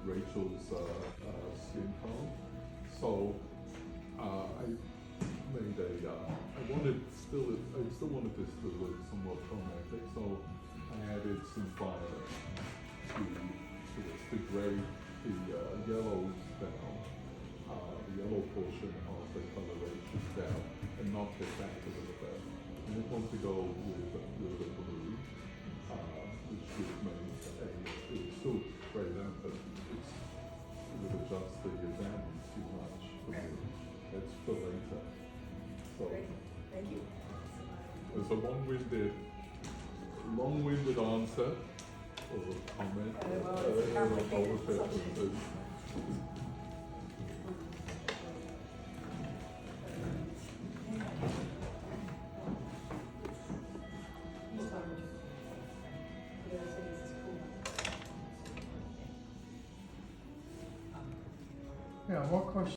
Rachel's skin tone. So I made I still wanted this to look somewhat chromatic, so I added some fire to this to grade the yellows down, the yellow portion of the coloration down, and knock it back a little bit. And I want to go with the blue, which would make it's still sprayed out, but it would adjust the examine too much for me. It's for later. So Great, thank you. there's a long-winded answer or comment. Well, it's a complicated subject. Yeah, what question?